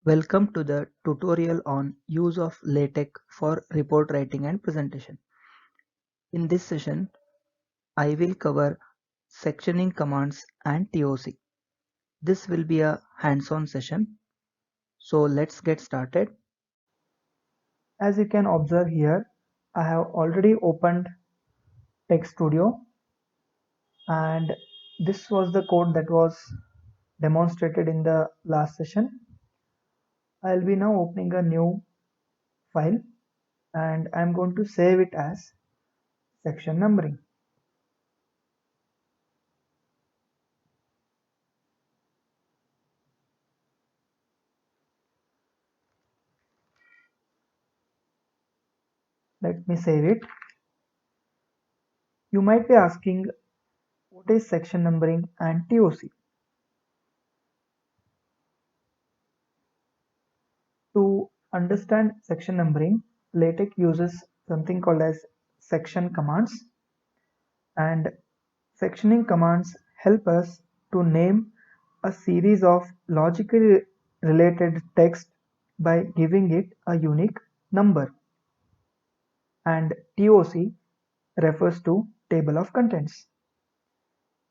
Welcome to the tutorial on use of LaTeX for report writing and presentation. In this session, I will cover sectioning commands and TOC. This will be a hands-on session. So let's get started. As you can observe here, I have already opened Text Studio and this was the code that was demonstrated in the last session. I'll be now opening a new file and I'm going to save it as section numbering. Let me save it. You might be asking, what is section numbering and TOC? To understand section numbering, LaTeX uses something called as section commands, and sectioning commands help us to name a series of logically related text by giving it a unique number, and TOC refers to table of contents.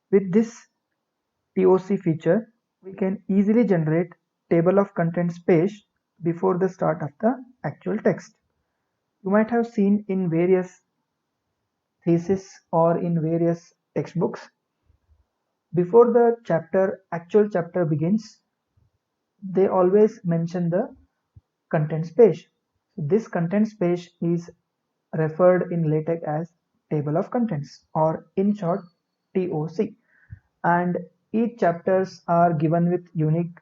With this TOC feature, we can easily generate table of contents page before the start of the actual text. You might have seen in various theses or in various textbooks, before the actual chapter begins, they always mention the contents page. So this contents page is referred in LaTeX as table of contents, or in short TOC, and each chapters are given with unique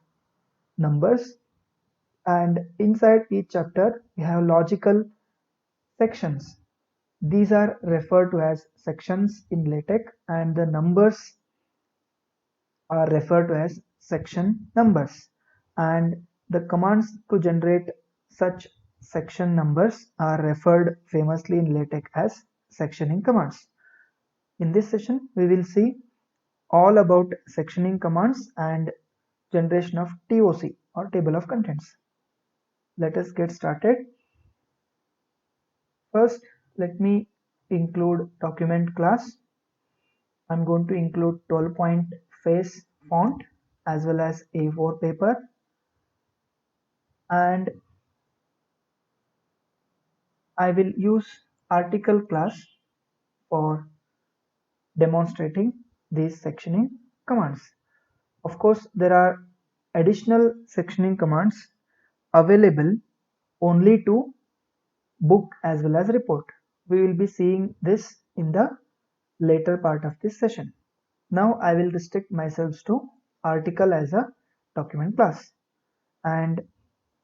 numbers, and inside each chapter we have logical sections. These are referred to as sections in LaTeX, and the numbers are referred to as section numbers, and the commands to generate such section numbers are referred famously in LaTeX as sectioning commands. In this session we will see all about sectioning commands and generation of TOC, or table of contents. Let us get started. First, let me include document class. I'm going to include 12-point face font as well as A4 paper, and I will use article class for demonstrating these sectioning commands. Of course, there are additional sectioning commands available only to book as well as report. We will be seeing this in the later part of this session. Now I will restrict myself to article as a document class, and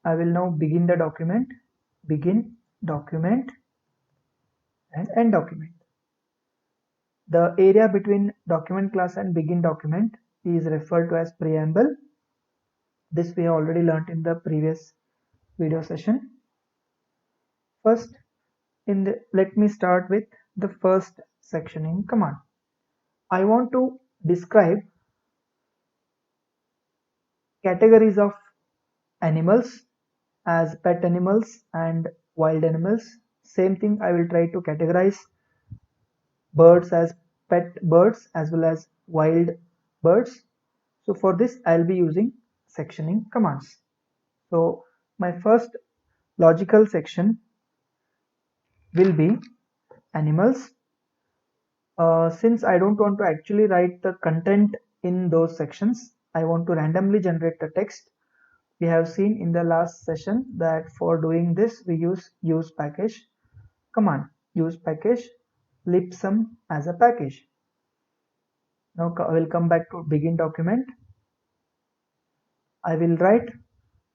I will now begin the document, begin document, and end document. The area between document class and begin document is referred to as preamble. This we have already learnt in the previous video session. First, let me start with the first sectioning command. I want to describe categories of animals as pet animals and wild animals. Same thing, I will try to categorize birds as pet birds as well as wild birds. So for this I'll be using sectioning commands. So my first logical section will be animals. Since I don't want to actually write the content in those sections, I want to randomly generate the text. We have seen in the last session that for doing this we use package command, use package libsum as a package. Now I will come back to begin document. I will write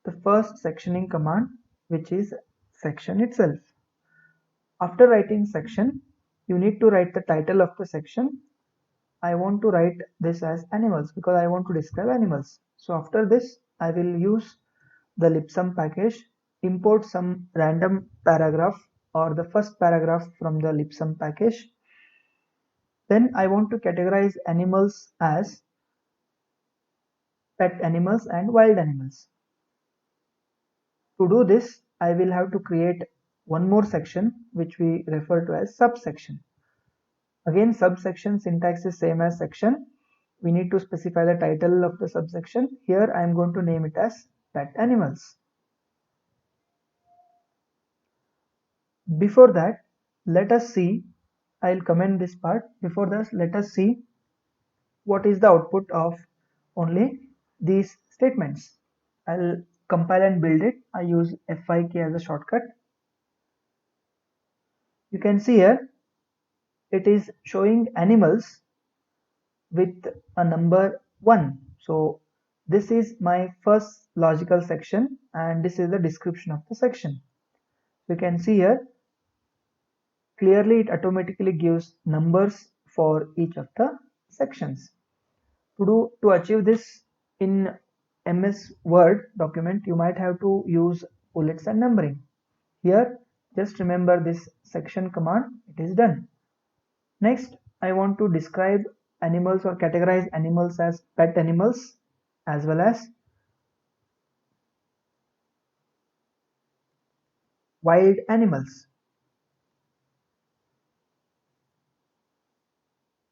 the first sectioning command, which is section itself. After writing section, you need to write the title of the section. I want to write this as animals because I want to describe animals. So after this, I will use the libsum package, import some random paragraph or the first paragraph from the libsum package. Then I want to categorize animals as pet animals and wild animals. To do this, I will have to create one more section which we refer to as subsection. Again, subsection syntax is same as section. We need to specify the title of the subsection. Here I am going to name it as pet animals. Before that, let us see, I'll comment this part. Before this, let us see what is the output of only these statements. I'll compile and build it. I use F5 key as a shortcut. You can see here it is showing animals with a number 1. So this is my first logical section and this is the description of the section. You can see here clearly it automatically gives numbers for each of the sections. To achieve this in MS Word document, you might have to use bullets and numbering. Here just remember this section command, it is done. Next, I want to describe animals or categorize animals as pet animals as well as wild animals,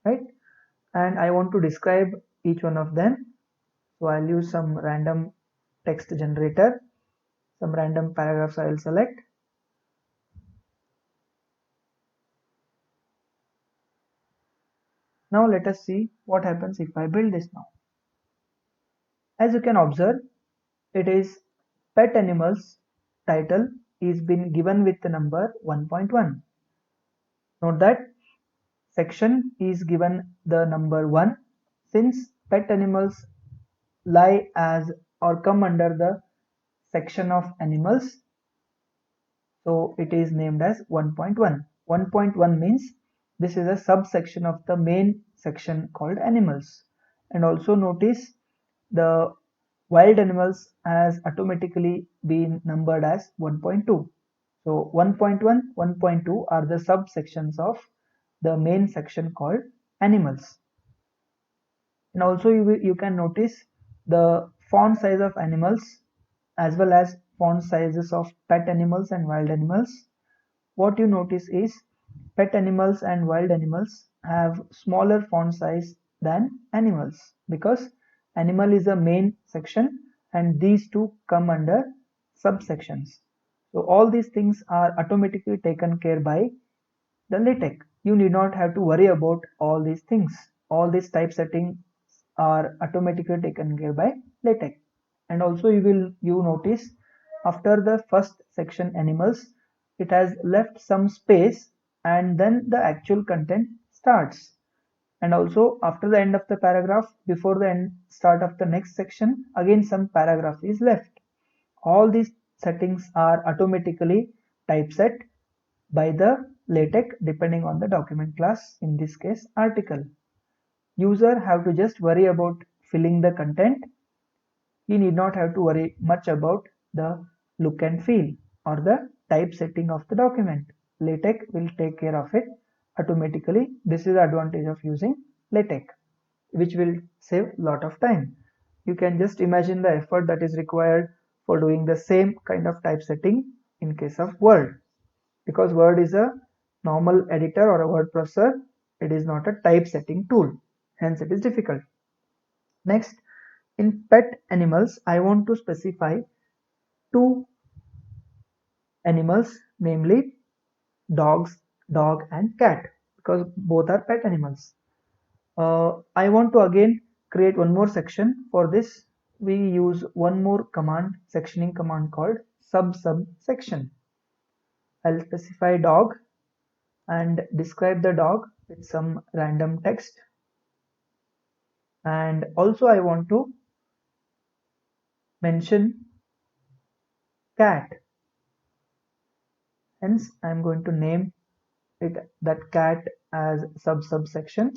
right? And I want to describe each one of them. So I'll use some random text generator, some random paragraphs I'll select. Now let us see what happens if I build this now. As you can observe, it is pet animals title is been given with the number 1.1. Note that section is given the number 1 since pet animals lie as or come under the section of animals, so it is named as 1.1. 1.1 means this is a subsection of the main section called animals. And also notice the wild animals has automatically been numbered as 1.2. So 1.1, 1.2 are the subsections of the main section called animals. And also you can notice the font size of animals as well as font sizes of pet animals and wild animals. What you notice is pet animals and wild animals have smaller font size than animals because animal is a main section and these two come under subsections. So all these things are automatically taken care by the LaTeX. You need not have to worry about all these things. All these type settings are automatically taken care by LaTeX. And also you notice after the first section animals, it has left some space and then the actual content starts. And also after the end of the paragraph, before the start of the next section, again some paragraph is left. All these settings are automatically typeset by the LaTeX depending on the document class, in this case article. User have to just worry about filling the content. He need not have to worry much about the look and feel or the type setting of the document. LaTeX will take care of it automatically. This is the advantage of using LaTeX, which will save a lot of time. You can just imagine the effort that is required for doing the same kind of typesetting in case of Word. Because Word is a normal editor or a word processor, it is not a typesetting tool, hence it is difficult. Next, in pet animals, I want to specify two animals, namely dog and cat, because both are pet animals. I want to again create one more section. For this, we use one more command, sectioning command called subsection. I'll specify dog and describe the dog with some random text. And also I want to mention cat. Hence, I'm going to name it that cat as subsection.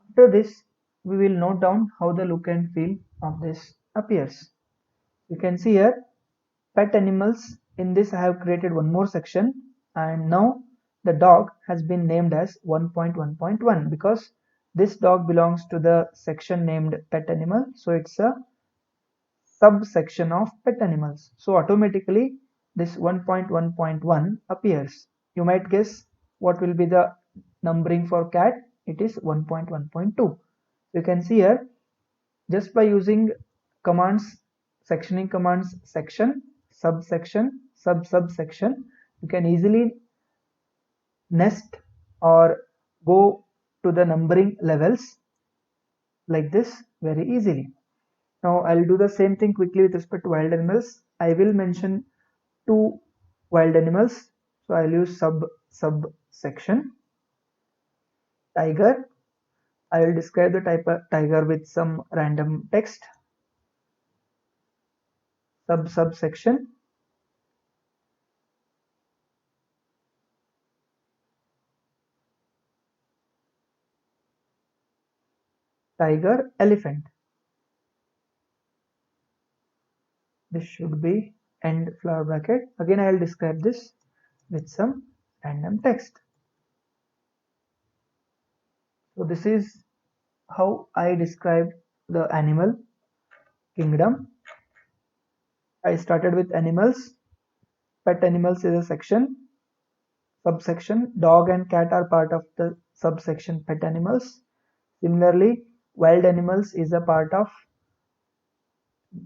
After this, we will note down how the look and feel of this appears. You can see here pet animals. In this I have created one more section and now the dog has been named as 1.1.1 because this dog belongs to the section named pet animal, so it's a subsection of pet animals. So automatically this 1.1.1 appears. You might guess what will be the numbering for cat. It is 1.1.2. You can see here, just by using commands, sectioning commands, section, subsection, subsection, you can easily nest or go to the numbering levels like this very easily. Now I'll do the same thing quickly with respect to wild animals. I will mention two wild animals. So I'll use subsection. Tiger. I will describe the type of tiger with some random text. Subsection. Tiger, elephant. This should be end flower bracket. Again I will describe this with some random text. So this is how I describe the animal kingdom. I started with animals. Pet animals is a section. Subsection. Dog and cat are part of the subsection pet animals. Similarly, wild animals is a part of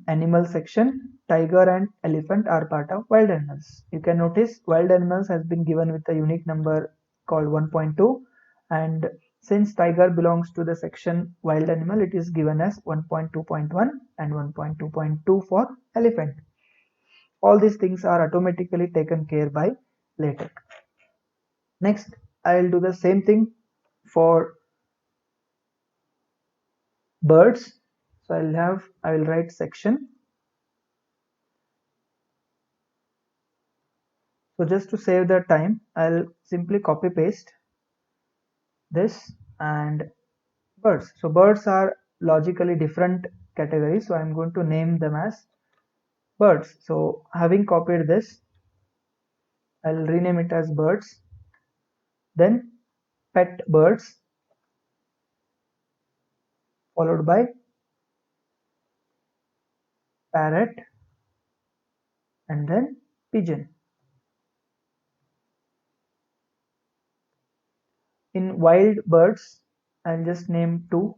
animal section. Tiger and elephant are part of wild animals. You can notice wild animals has been given with a unique number called 1.2, and since tiger belongs to the section wild animal, it is given as 1.2.1 and 1.2.2 for elephant. All these things are automatically taken care by LaTeX. Next, I will do the same thing for birds. So I will write section. So just to save the time, I'll simply copy paste this and birds. So birds are logically different categories. So I'm going to name them as birds. So having copied this, I'll rename it as birds. Then pet birds followed by parrot and then pigeon. In wild birds, I'll just name two: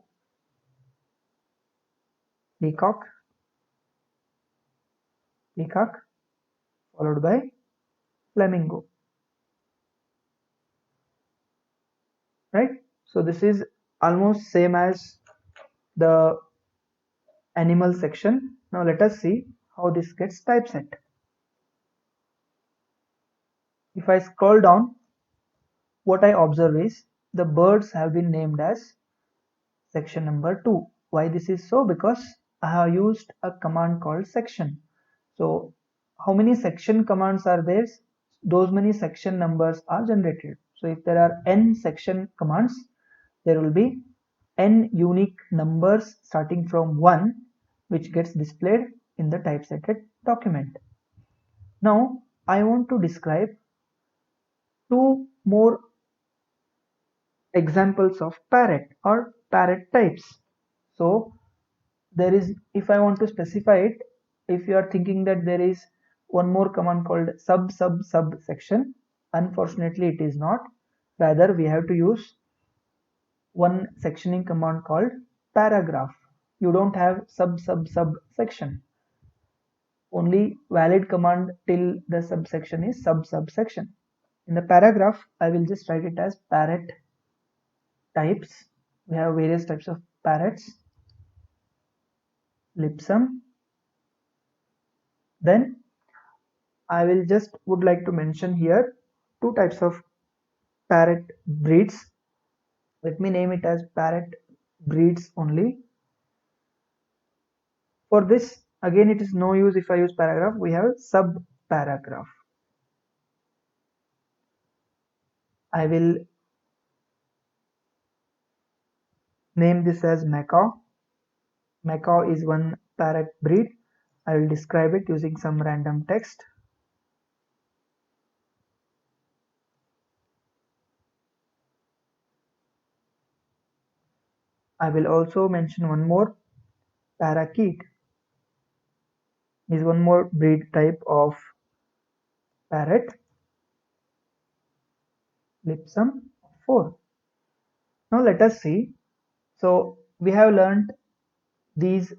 peacock, followed by flamingo. Right? So this is almost same as the animal section. Now let us see how this gets typeset. If I scroll down, what I observe is the birds have been named as section number 2. Why this is so? Because I have used a command called section. So how many section commands are there? Those many section numbers are generated. So if there are n section commands, there will be n unique numbers starting from 1, which gets displayed in the typesetted document. Now I want to describe two more examples of parrot or parrot types. So there is, if I want to specify it, if you are thinking that there is one more command called subsection, unfortunately it is not. Rather we have to use one sectioning command called paragraph. You don't have subsection. Only valid command till the subsection is subsection. In the paragraph, I will just write it as parrot types. We have various types of parrots. Lipsum. Then I will just would like to mention here two types of parrot breeds. Let me name it as parrot breeds only. For this, again it is no use if I use paragraph. We have sub paragraph. I will name this as macaw. Macaw is one parrot breed. I will describe it using some random text. I will also mention one more, parakeet. is one more breed type of parrot, Lipsum 4. Now let us see. So we have learned these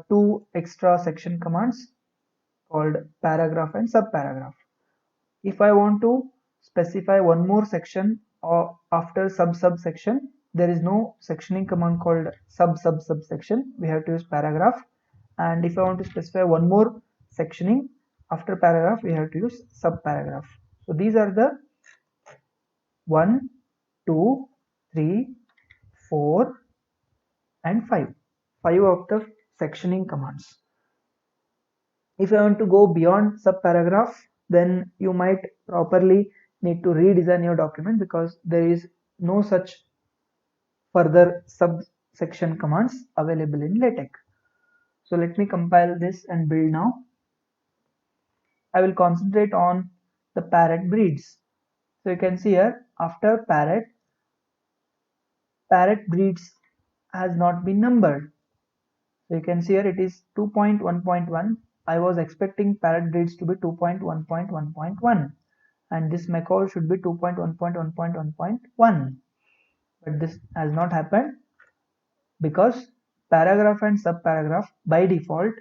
two extra section commands called paragraph and subparagraph. If I want to specify one more section or after subsection, there is no sectioning command called subsection. We have to use paragraph. And if I want to specify one more sectioning after paragraph, we have to use subparagraph. So these are the 1, 2, 3, 4 and 5. 5 of the sectioning commands. If I want to go beyond subparagraph, then you might properly need to redesign your document because there is no such further subsection commands available in LaTeX. So let me compile this and build now. I will concentrate on the parrot breeds. So you can see here after parrot breeds has not been numbered. So you can see here it is 2.1.1. I was expecting parrot breeds to be 2.1.1.1 and this macaw should be 2.1.1.1.1, but this has not happened because paragraph and subparagraph by default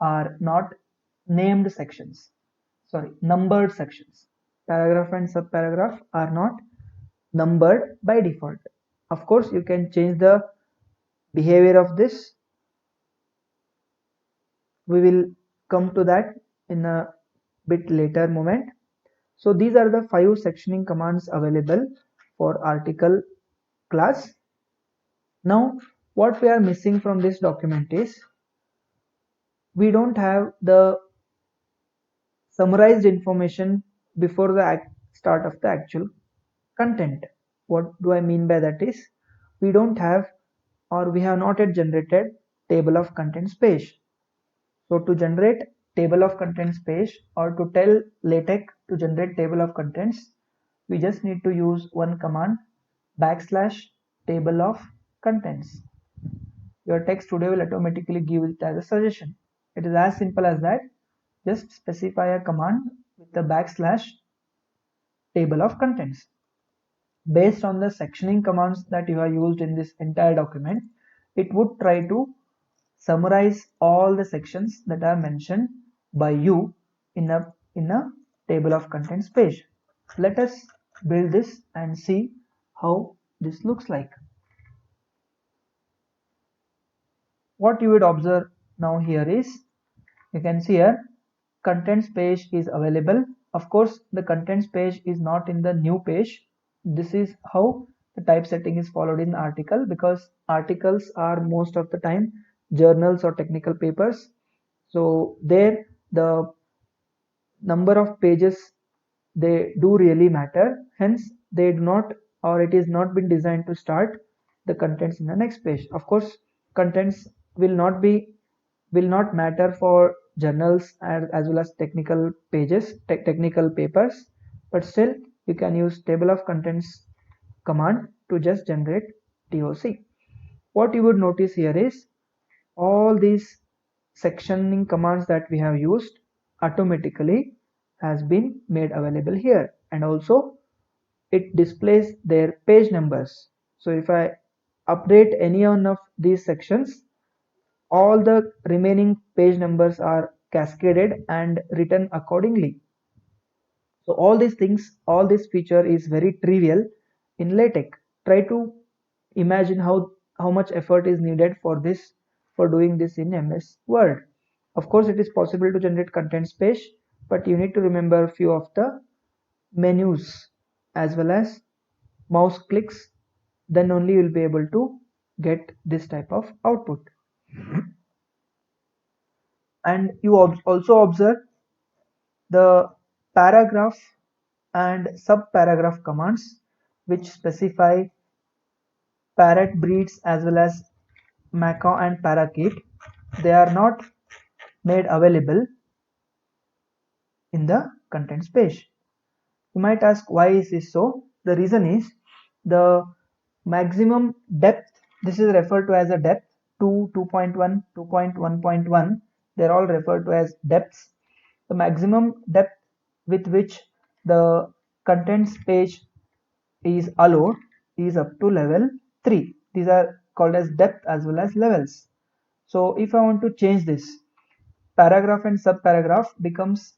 are not named sections, sorry, numbered sections. Paragraph and subparagraph are not numbered by default. Of course you can change the behavior of this. We will come to that in a bit later moment. So these are the 5 sectioning commands available for article class. Now what we are missing from this document is we don't have the summarized information before the start of the actual content. What do I mean by that is we don't have or we have not yet generated table of contents page. So to generate table of contents page or to tell LaTeX to generate table of contents, we just need to use one command \table of contents. Your text today will automatically give it as a suggestion. It is as simple as that. Just specify a command with the \table of contents. Based on the sectioning commands that you have used in this entire document, it would try to summarize all the sections that are mentioned by you in a table of contents page. Let us build this and see how this looks like. What you would observe now here is you can see here contents page is available. Of course the contents page is not in the new page. This is how the typesetting is followed in article, because articles are most of the time journals or technical papers. So there the number of pages, they do really matter, hence they do not, or it is not been designed to start the contents in the next page. Of course contents will not matter for journals as well as technical pages, technical papers, but still you can use table of contents command to just generate TOC. What you would notice here is all these sectioning commands that we have used automatically has been made available here, and also it displays their page numbers. So if I update any one of these sections, all the remaining page numbers are cascaded and written accordingly. So all these things, all this feature is very trivial in LaTeX. Try to imagine how much effort is needed for this, for doing this in MS Word. Of course it is possible to generate contents page, but you need to remember a few of the menus as well as mouse clicks, then only you will be able to get this type of output. And you also observe the paragraph and subparagraph commands which specify parrot breeds as well as macaw and parakeet. They are not made available in the contents page. You might ask why is this so? The reason is the maximum depth, this is referred to as a depth 2, 2.1, 2.1.1, they're all referred to as depths. The maximum depth with which the contents page is allowed is up to level 3. These are called as depth as well as levels. So if I want to change this, paragraph and subparagraph becomes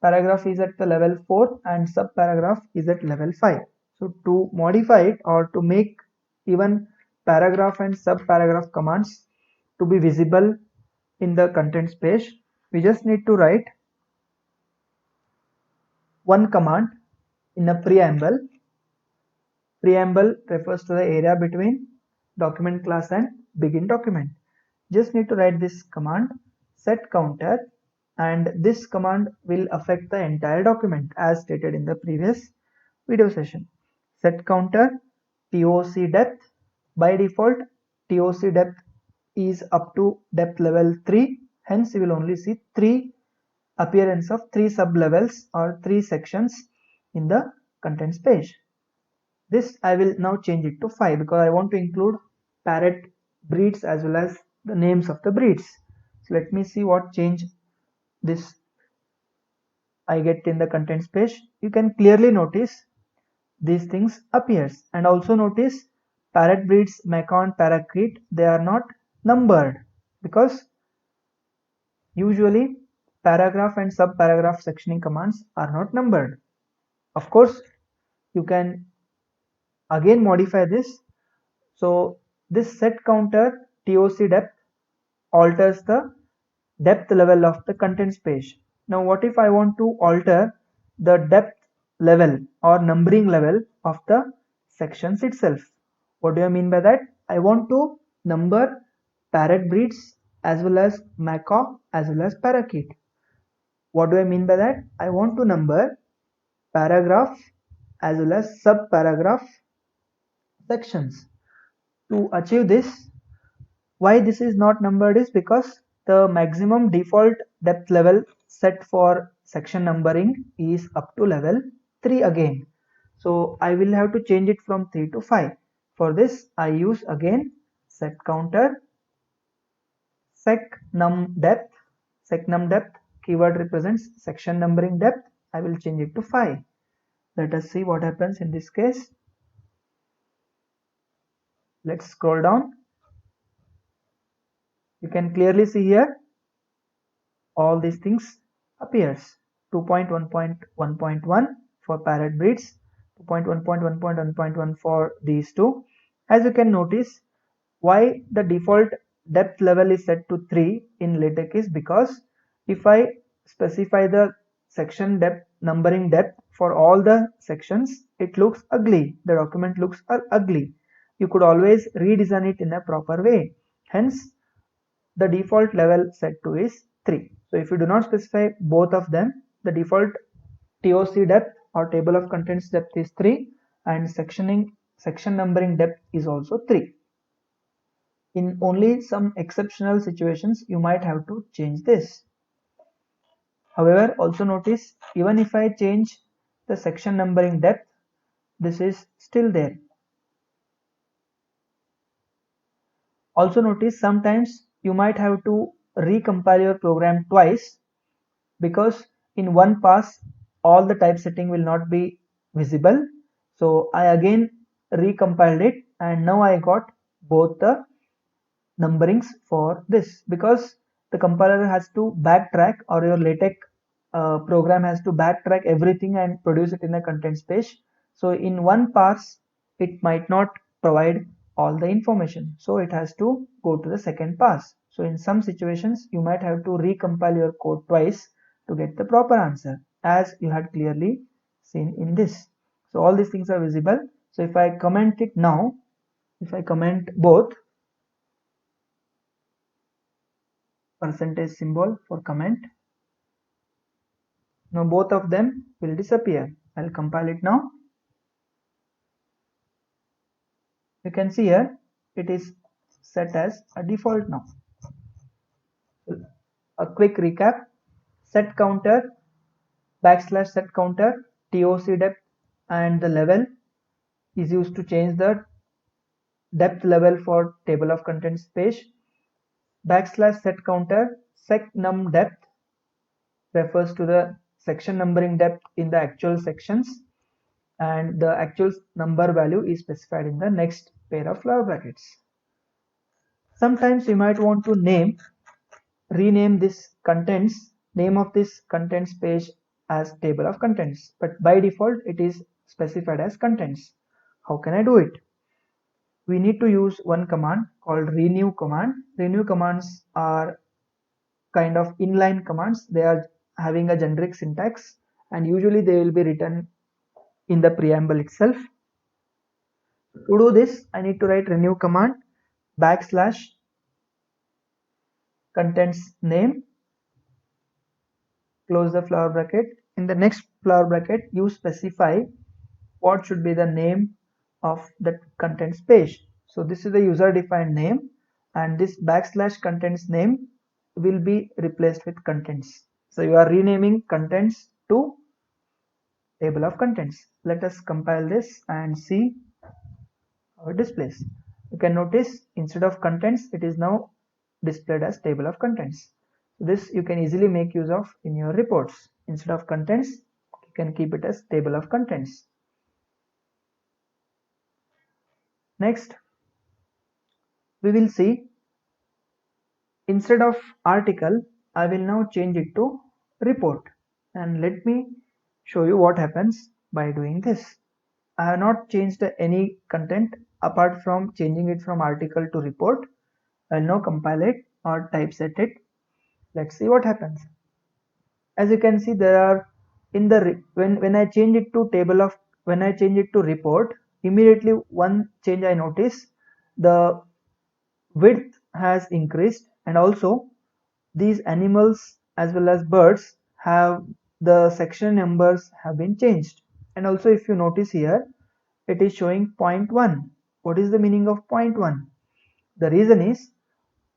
paragraph is at the level 4 and subparagraph is at level 5. So to modify it or to make even paragraph and subparagraph commands to be visible in the contents page, we just need to write one command in a preamble. Preamble refers to the area between document class and begin document. Just need to write this command set counter, and this command will affect the entire document as stated in the previous video session. Set counter TOC depth. By default, TOC depth is up to depth level 3. Hence, you will only see appearance of 3 sub levels or 3 sections in the contents page. This I will now change it to 5 because I want to include parrot breeds as well as the names of the breeds. So let me see what change this I get in the contents page. You can clearly notice these things appears, and also notice parrot breeds, Macon, parakeet, they are not numbered because usually paragraph and subparagraph sectioning commands are not numbered. Of course, you can again modify this. So this set counter TOC depth alters the depth level of the contents page. Now what if I want to alter the depth level or numbering level of the sections itself? What do I mean by that? I want to number parrot breeds as well as macaw as well as parakeet. What do I mean by that? I want to number paragraph as well as subparagraph sections. To achieve this, why this is not numbered is because the maximum default depth level set for section numbering is up to level 3 again. So I will have to change it from 3 to 5. For this I use again set counter secnum depth. Secnum depth keyword represents section numbering depth. I will change it to 5. Let us see what happens in this case. Let's scroll down. You can clearly see here all these things appears. 2.1.1.1 for parrot breeds, 2.1.1.1.1 for these two. As you can notice, why the default depth level is set to 3 in LaTeX is because if I specify the section depth numbering depth for all the sections, it looks ugly. The document looks ugly. You could always redesign it in a proper way. Hence, the default level set to is 3. So if you do not specify both of them, the default TOC depth or table of contents depth is 3 and section numbering depth is also 3. In only some exceptional situations, you might have to change this. However, also notice even if I change the section numbering depth, this is still there. Also notice sometimes you might have to recompile your program twice because in one pass all the typesetting will not be visible. So I again recompiled it and now I got both the numberings for this because the compiler has to backtrack or your LaTeX program has to backtrack everything and produce it in a contents page. So in one pass it might not provide all the information, so it has to go to the second pass. So in some situations you might have to recompile your code twice to get the proper answer, as you had clearly seen in this. So all these things are visible. So if I comment it now, if I comment both, percentage symbol for comment, now both of them will disappear. I'll compile it now. You can see here it is set as a default now. A quick recap: set counter / set counter TOC depth and the level is used to change the depth level for table of contents page. / set counter secnum depth refers to the section numbering depth in the actual sections, and the actual number value is specified in the next pair of flower brackets. Sometimes you might want to rename this name of this contents page as table of contents, but by default it is specified as contents. How can I do it? We need to use one command called renew command. Renew commands are kind of inline commands. They are having a generic syntax, and usually they will be written in the preamble itself. To do this, I need to write renew command / contents name, close the flower bracket. In the next flower bracket, you specify what should be the name of the contents page. So this is the user defined name, and this / contents name will be replaced with contents. So you are renaming contents to table of contents. Let us compile this and see how it displays. You can notice instead of contents, it is now displayed as table of contents. This you can easily make use of in your reports. Instead of contents, you can keep it as table of contents. Next, we will see instead of article, I will now change it to report, and let me show you what happens by doing this. I have not changed any content apart from changing it from article to report. I'll now compile it or typeset it. Let's see what happens. As you can see, there are in the when I change it to report, immediately one change I notice, the width has increased, and also these animals as well as birds have the section numbers have been changed. And also if you notice here, it is showing 0.1. What is the meaning of 0.1? The reason is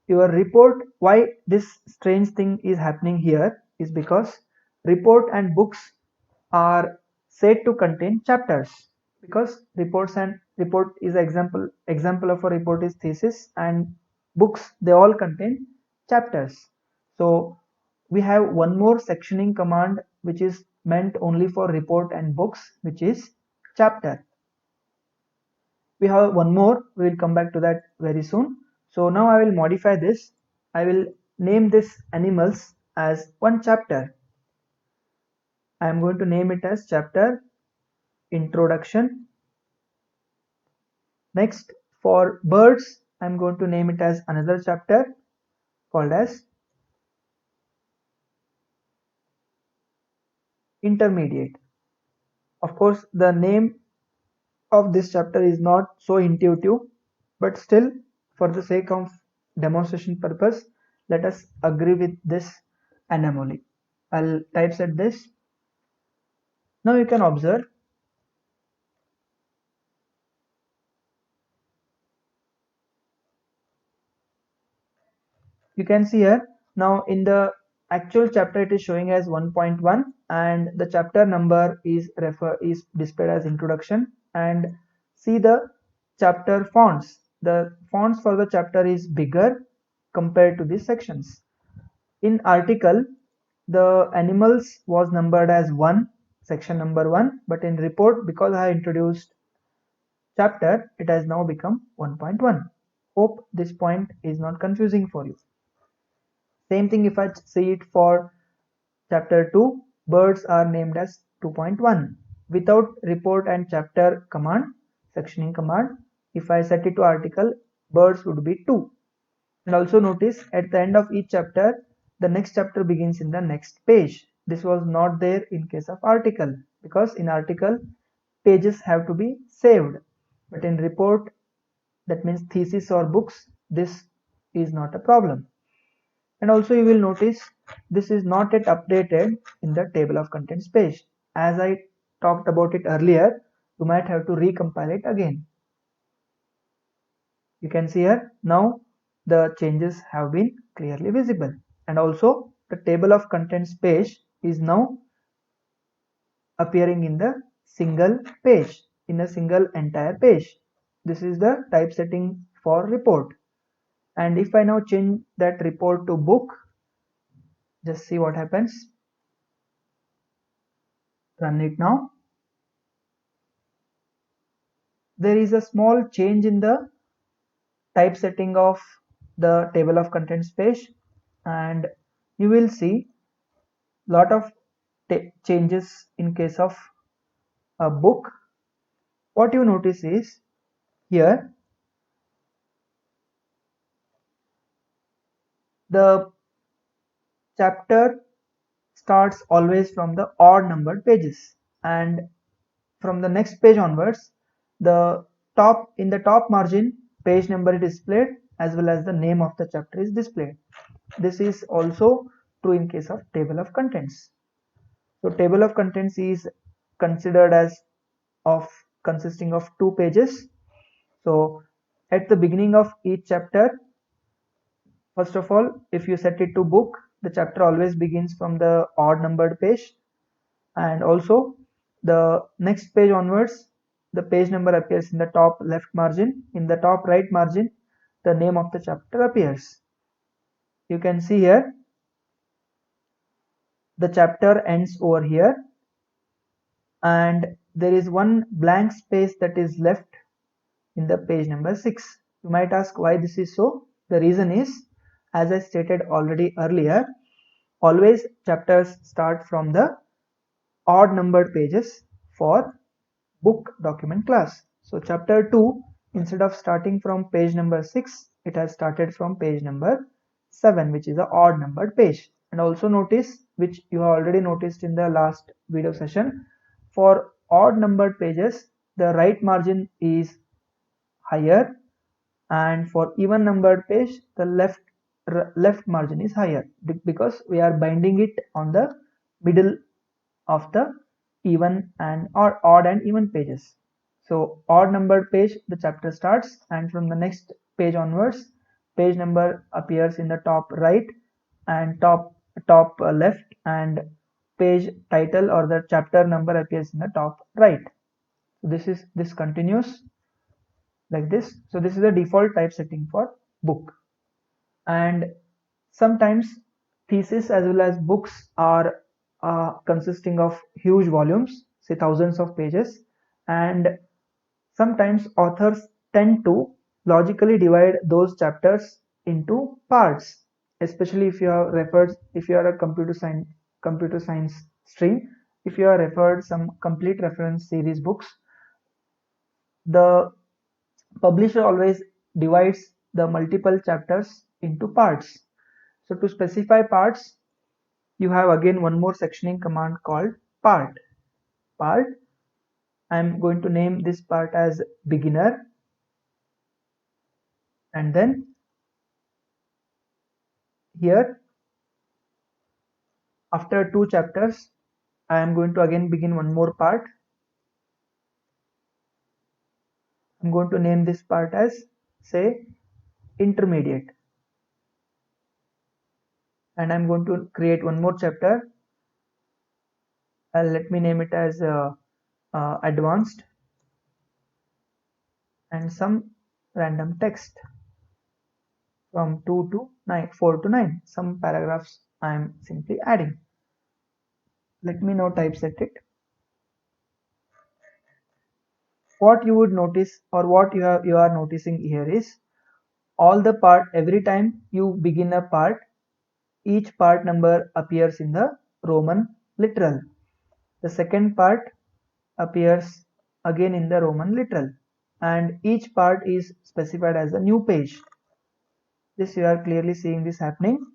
your report, why this strange thing is happening here is because report and books are said to contain chapters, because report is example of a report is thesis, and books, they all contain chapters. So we have one more sectioning command which is meant only for report and books, which is chapter. We have one more, we will come back to that very soon. So now I will modify this. I will name this animals as one chapter. I am going to name it as chapter introduction. Next, for birds, I am going to name it as another chapter called as intermediate. Of course, the name of this chapter is not so intuitive, but still, for the sake of demonstration purpose, let us agree with this anomaly. I'll typeset this. Now you can observe you can see here now in the actual chapter it is showing as 1.1, and the chapter number is displayed as introduction. And see the chapter fonts, the fonts for the chapter is bigger compared to these sections. In article, the animals was numbered as 1, section number 1, but in report, because I introduced chapter, it has now become 1.1. Hope this point is not confusing for you. Same thing if I see it for chapter 2, birds are named as 2.1. Without report and chapter command, sectioning command, if I set it to article, birds would be 2. And also notice at the end of each chapter, the next chapter begins in the next page. This was not there in case of article, because in article, pages have to be saved. But in report, that means thesis or books, this is not a problem. And also you will notice this is not yet updated in the table of contents page. As I talked about it earlier, you might have to recompile it again. You can see here now the changes have been clearly visible, and also the table of contents page is now appearing in the single page, in a single entire page. This is the typesetting for report. And if I now change that report to book, Just see what happens. Run it now. There is a small change in the typesetting of the table of contents page, and you will see lot of changes in case of a book. What you notice is here the chapter starts always from the odd numbered pages, and from the next page onwards the top margin page number is displayed as well as the name of the chapter is displayed. This is also true in case of table of contents. So table of contents is considered as of consisting of 2 pages. So at the beginning of each chapter, first of all, if you set it to book, the chapter always begins from the odd numbered page, and also the next page onwards the page number appears in the top left margin. In the top right margin the name of the chapter appears. You can see here the chapter ends over here, and there is one blank space that is left in the page number 6. You might ask why this is so. The reason is, as I stated already earlier, always chapters start from the odd numbered pages for book document class. So chapter 2, instead of starting from page number 6, it has started from page number 7, which is a odd numbered page. And also notice, which you have already noticed in the last video session, for odd numbered pages the right margin is higher, and for even numbered page the left margin is higher, because we are binding it on the middle of the even and or odd and even pages. So odd numbered page the chapter starts, and from the next page onwards page number appears in the top right and top left, and page title or the chapter number appears in the top right. So this continues like this. So this is the default typesetting for book. And sometimes thesis as well as books are consisting of huge volumes, say thousands of pages, and sometimes authors tend to logically divide those chapters into parts, especially if you are a computer science stream. If you are referred some complete reference series books, the publisher always divides the multiple chapters into parts. So to specify parts, you have again one more sectioning command called part. Part, I'm going to name this part as beginner, and then here after 2 chapters I am going to again begin one more part. I'm going to name this part as, say, intermediate, and I'm going to create one more chapter. Let me name it as advanced, and some random text from 2 to 9, 4 to 9. Some paragraphs I am simply adding. Let me now typeset it. What you would notice, or what you are noticing here, is all the part, every time you begin a part, each part number appears in the Roman literal. The second part appears again in the Roman literal, and each part is specified as a new page. This you are clearly seeing this happening,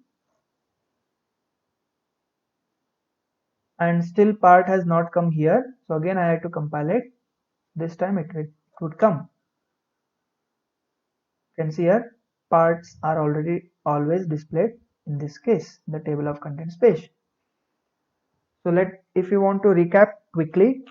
and still part has not come here. So again I had to compile it. This time it would come. You can see here parts are already always displayed in this case, the table of contents page. So if you want to recap quickly,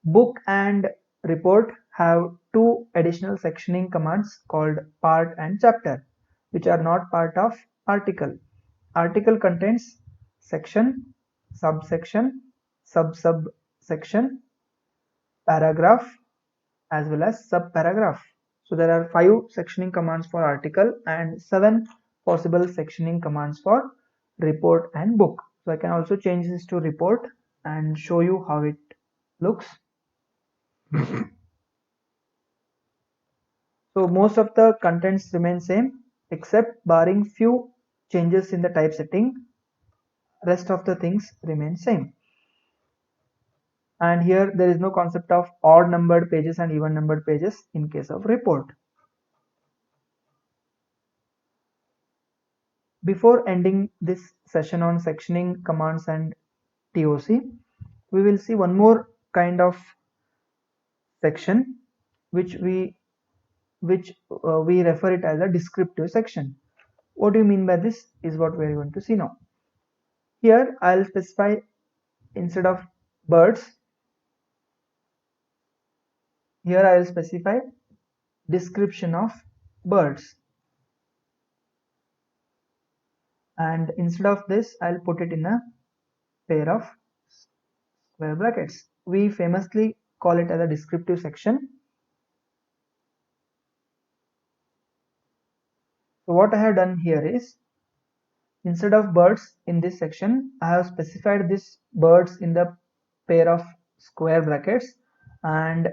book and report have two additional sectioning commands called part and chapter, which are not part of article. Article contains section, subsection, sub-subsection, paragraph, as well as subparagraph. So there are 5 sectioning commands for article and 7 possible sectioning commands for report and book. So I can also change this to report and show you how it looks. So most of the contents remain same except barring few changes in the typesetting, rest of the things remain same. And here there is no concept of odd numbered pages and even numbered pages in case of report. Before ending this session on sectioning commands and TOC, we will see one more kind of section which we refer it as a descriptive section. What do you mean by this is what we are going to see now. Here I'll specify, instead of birds, here I will specify description of birds, and instead of this I'll put it in a pair of square brackets. We famously call it as a descriptive section. So what I have done here is, instead of birds in this section, I have specified this birds in the pair of square brackets, and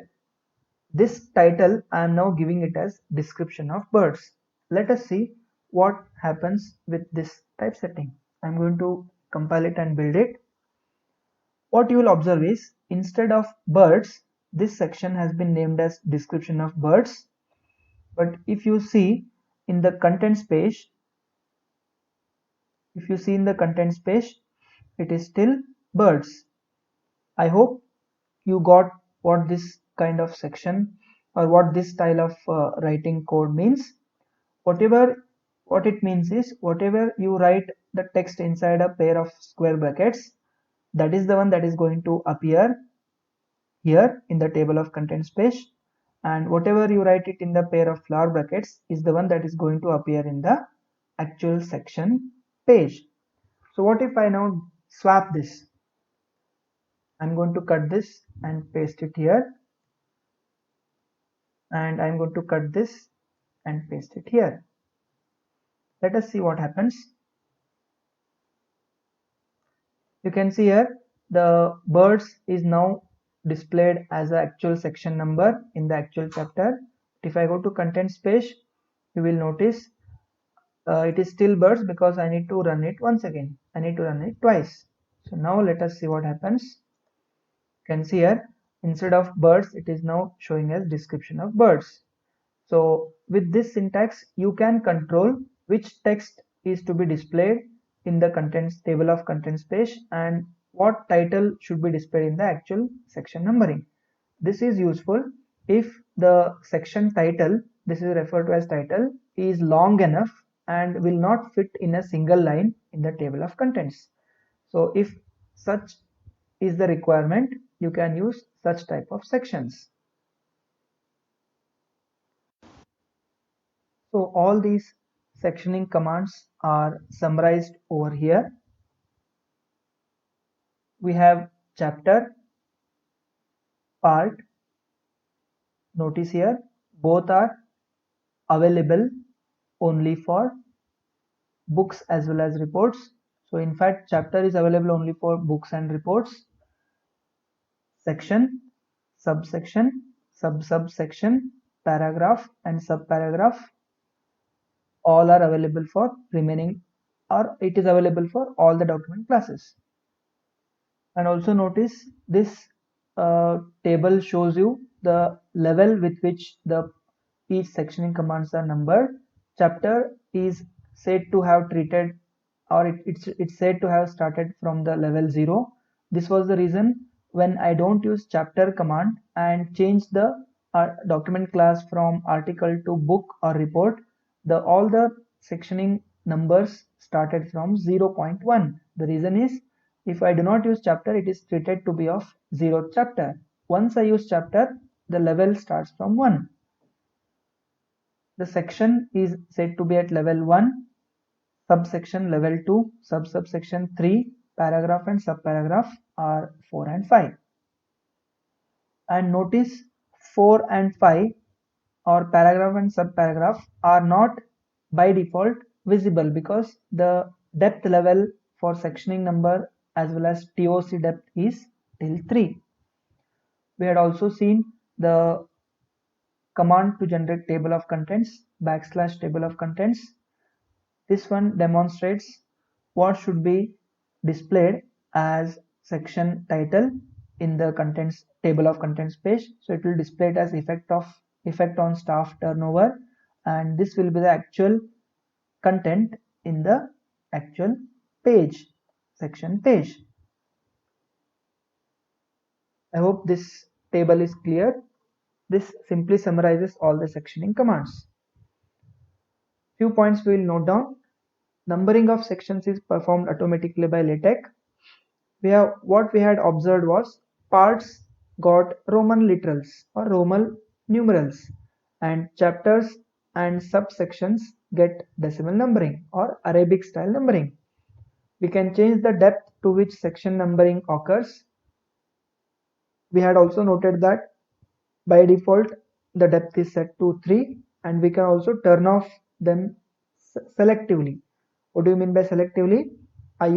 this title I am now giving it as description of birds. Let us see what happens with this typesetting. I'm going to compile it and build it. What you will observe is, instead of birds, this section has been named as description of birds. But if you see in the contents page, it is still birds. I hope you got what this kind of section or what this style of writing code means. What it means is, whatever you write the text inside a pair of square brackets, that is the one that is going to appear here in the table of contents page, and whatever you write it in the pair of flower brackets is the one that is going to appear in the actual section page. So what if I now swap this? I'm going to cut this and paste it here, and I'm going to cut this and paste it here. Let us see what happens. You can see here the birds is now displayed as the actual section number in the actual chapter. If I go to contents page, you will notice it is still birds because I need to run it once again. I need to run it twice. So now let us see what happens. You can see here, instead of birds, it is now showing as description of birds. So with this syntax, you can control which text is to be displayed in the contents table of contents page and what title should be displayed in the actual section numbering. This is useful if the section title, this is referred to as title, is long enough and will not fit in a single line in the table of contents. So if such is the requirement, you can use such type of sections. So all these sectioning commands are summarized over here. We have chapter, part. Notice here both are available only for books as well as reports. So in fact, chapter is available only for books and reports. Section, subsection, subsection, paragraph and subparagraph all are available for remaining, or it is available for all the document classes. And also notice this table shows you the level with which the each sectioning commands are numbered. Chapter is said to have treated, or it's said to have started from the level 0. This was the reason when I don't use chapter command and change the document class from article to book or report, all the sectioning numbers started from 0.1. The reason is, if I do not use chapter, it is treated to be of 0th chapter. Once I use chapter, the level starts from 1. The section is said to be at level 1, subsection level 2, subsection 3, paragraph and subparagraph are 4 and 5. And notice 4 and 5, or paragraph and subparagraph, are not by default visible because the depth level for sectioning number as well as TOC depth is till 3. We had also seen the command to generate table of contents / table of contents. This one demonstrates what should be displayed as section title in the contents table of contents page. So it will display it as effect on staff turnover, and this will be the actual content in the actual page, section page. I hope this table is clear. This simply summarizes all the sectioning commands. Few points we will note down. Numbering of sections is performed automatically by LaTeX. What we had observed was parts got Roman literals or Roman numerals, and chapters and subsections get decimal numbering or Arabic style numbering. We can change the depth to which section numbering occurs. We had also noted that by default the depth is set to 3, and we can also turn off them selectively. What do you mean by selectively? I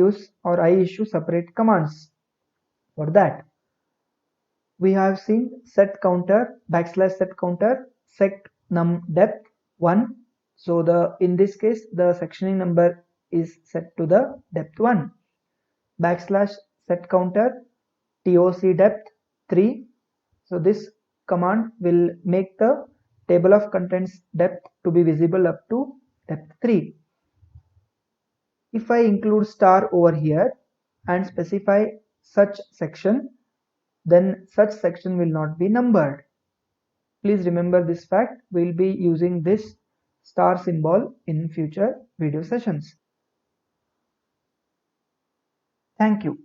issue separate commands for that. We have seen set counter / set counter set num depth 1. So in this case the sectioning number is set to the depth 1. / set counter TOC depth 3. So this command will make the table of contents depth to be visible up to depth 3. If I include star over here and specify such section, then such section will not be numbered. Please remember this fact. We will be using this star symbol in future video sessions. Thank you.